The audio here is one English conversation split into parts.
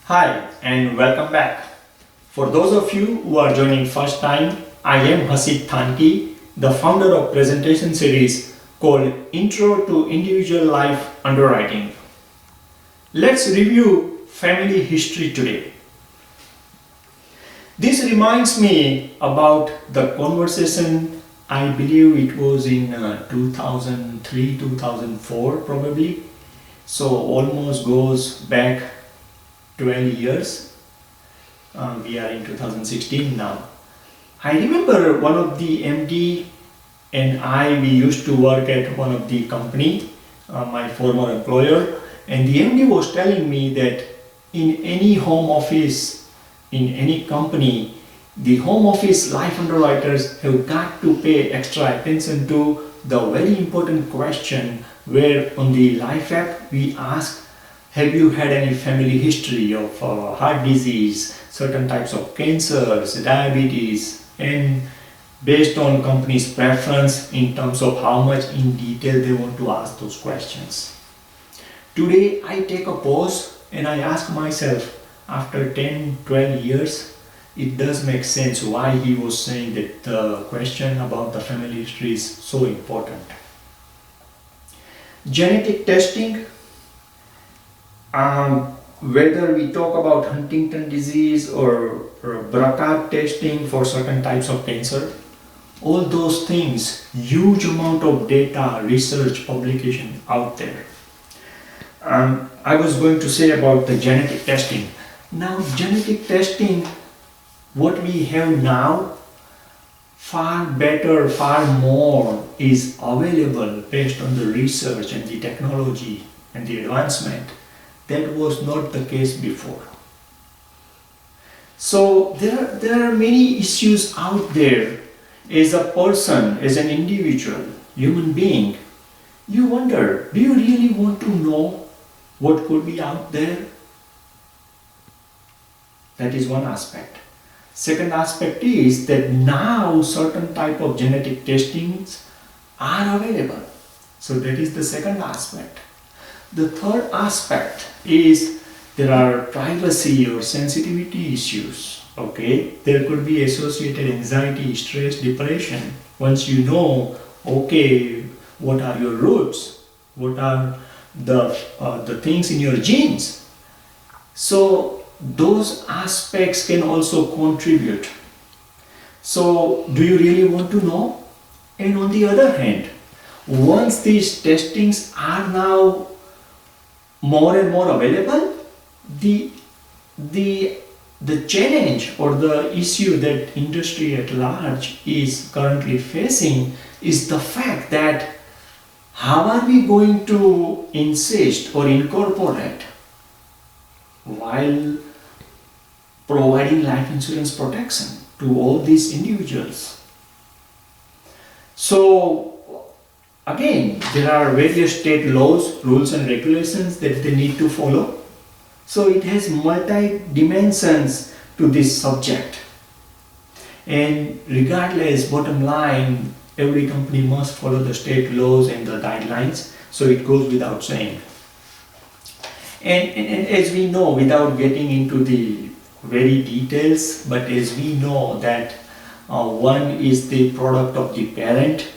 Hi and welcome back. For those of you who are joining first time, I am Hasid Thanki, the founder of presentation series called Intro to Individual Life Underwriting. Let's review family history today. This reminds me about the conversation, I believe it was in 2003-2004 probably. So almost goes back 12 years. We are in 2016 now. I remember one of the MD and we used to work at one of the company, my former employer, and the MD was telling me that in any home office, in any company, the home office life underwriters have got to pay extra attention to the very important question where on the life app we ask, have you had any family history of heart disease, certain types of cancers, diabetes, and based on company's preference in terms of how much in detail they want to ask those questions. Today I take a pause and I ask myself, after 10-12 years, it does make sense why he was saying that the question about the family history is so important. Genetic testing, whether we talk about Huntington disease or BRCA testing for certain types of cancer, all those things, huge amount of data, research, publication out there. I was going to say about the genetic testing. Now, genetic testing, what we have now, far better, far more is available based on the research and the technology and the advancement. That was not the case before. So there are many issues out there. As a person, as an individual, human being, you wonder, do you really want to know what could be out there? That is one aspect. Second aspect is that now certain type of genetic testings are available. So that is the second aspect. The third aspect is there are privacy or sensitivity issues. Okay, there could be associated anxiety, stress, depression. Once you know, okay, what are your roots? What are the things in your genes? So those aspects can also contribute. So do you really want to know? And on the other hand, once these testings are now more and more available, the challenge or the issue that industry at large is currently facing is the fact that how are we going to insist or incorporate while providing life insurance protection to all these individuals. So again, there are various state laws, rules and regulations that they need to follow. So it has multi-dimensions to this subject. And regardless, bottom line, every company must follow the state laws and the guidelines. So it goes without saying. And as we know, without getting into the very details, but as we know that one is the product of the parent,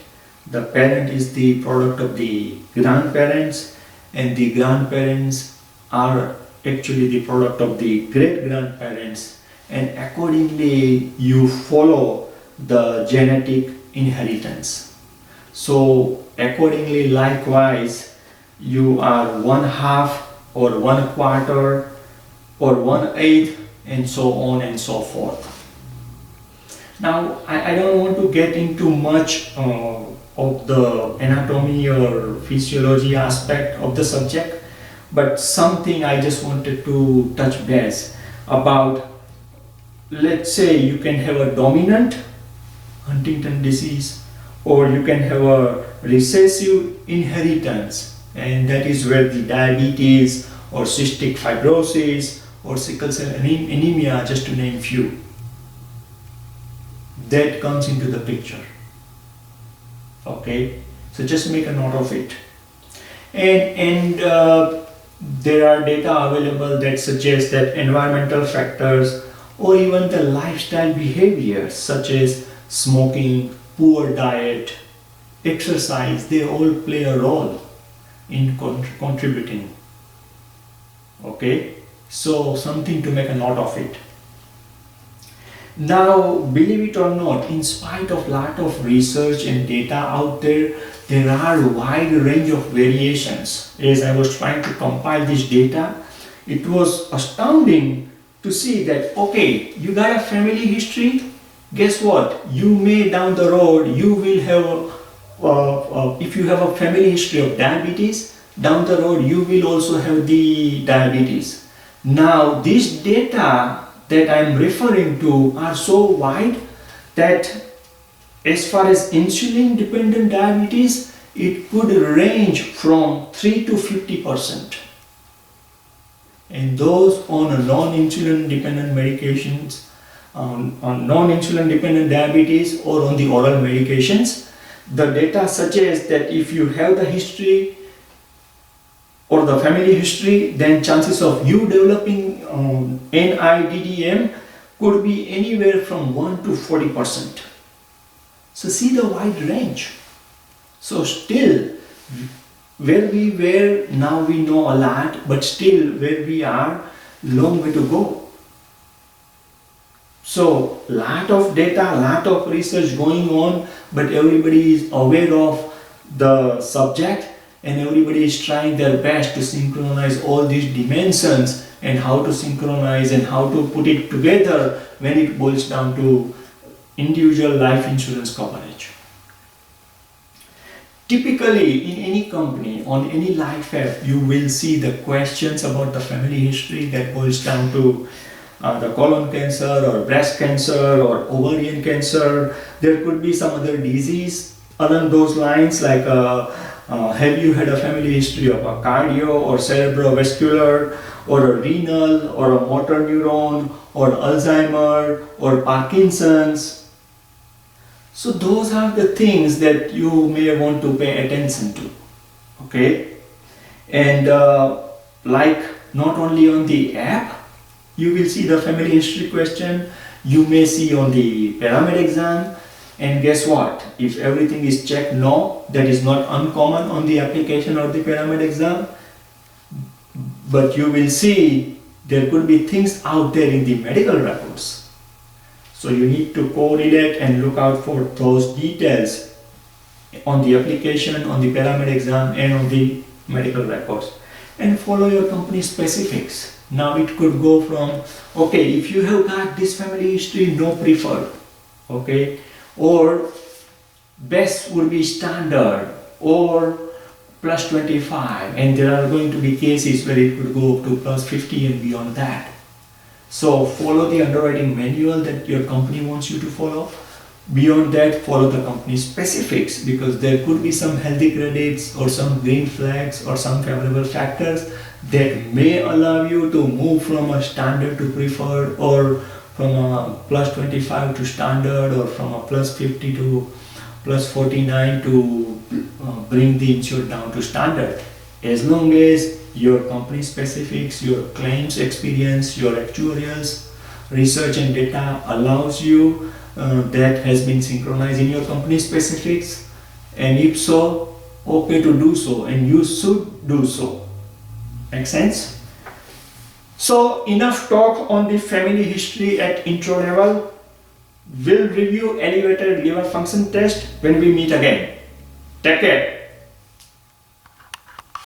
the parent is the product of the grandparents, and the grandparents are actually the product of the great-grandparents, and accordingly you follow the genetic inheritance. So accordingly, likewise, you are 1/2 or 1/4 or 1/8 and so on and so forth. Now, I don't want to get into much of the anatomy or physiology aspect of the subject, but something I just wanted to touch base about. Let's say you can have a dominant Huntington disease, or you can have a recessive inheritance, and that is where the diabetes or cystic fibrosis or sickle cell anemia, just to name few, that comes into the picture. Okay, so just make a note of it. And There are data available that suggests that environmental factors or even the lifestyle behaviors such as smoking, poor diet, exercise, they all play a role in contributing. Okay, so something to make a note of it. Now, believe it or not, in spite of lot of research and data out there, there are a wide range of variations. As I was trying to compile this data, it was astounding to see that, okay, you got a family history, guess what? You may down the road, you will have, if you have a family history of diabetes, down the road you will also have the diabetes. Now, this data that I am referring to are so wide that as far as insulin dependent diabetes, it could range from 3 to 50%. And those on a non-insulin dependent medications, on non-insulin dependent diabetes or on the oral medications, the data suggests that if you have the history or the family history, then chances of you developing NIDDM could be anywhere from 1 to 40%. So see the wide range. So still, where we were, now we know a lot, but still where we are, long way to go. So lot of data, lot of research going on, but everybody is aware of the subject and everybody is trying their best to synchronize all these dimensions and how to synchronize and how to put it together when it boils down to individual life insurance coverage. Typically, in any company, on any life app, you will see the questions about the family history that boils down to the colon cancer or breast cancer or ovarian cancer. There could be some other disease along those lines, like have you had a family history of a cardio or cerebrovascular or a renal or a motor neuron or Alzheimer or Parkinson's. So those are the things that you may want to pay attention to. Okay, and like not only on the app you will see the family history question, you may see on the pyramid exam. And guess what? If everything is checked no, that is not uncommon on the application or the pyramid exam. But you will see there could be things out there in the medical records. So you need to correlate and look out for those details on the application, on the pyramid exam and on the medical records. And follow your company specifics. Now it could go from, okay, if you have got this family history, no preferred. Okay. Or best would be standard or plus 25, and there are going to be cases where it could go up to plus 50 and beyond that. So follow the underwriting manual that your company wants you to follow. Beyond that, follow the company specifics, because there could be some healthy credits or some green flags or some favorable factors that may allow you to move from a standard to preferred, or from a plus 25 to standard, or from a plus 50 to plus 49 to bring the insured down to standard. As long as your company specifics, your claims experience, your actuarials, research and data allows you, that has been synchronized in your company specifics, and if so, okay to do so, and you should do so. Make sense? So enough talk on the family history at intro level. We'll review elevated liver function test when we meet again. Take care.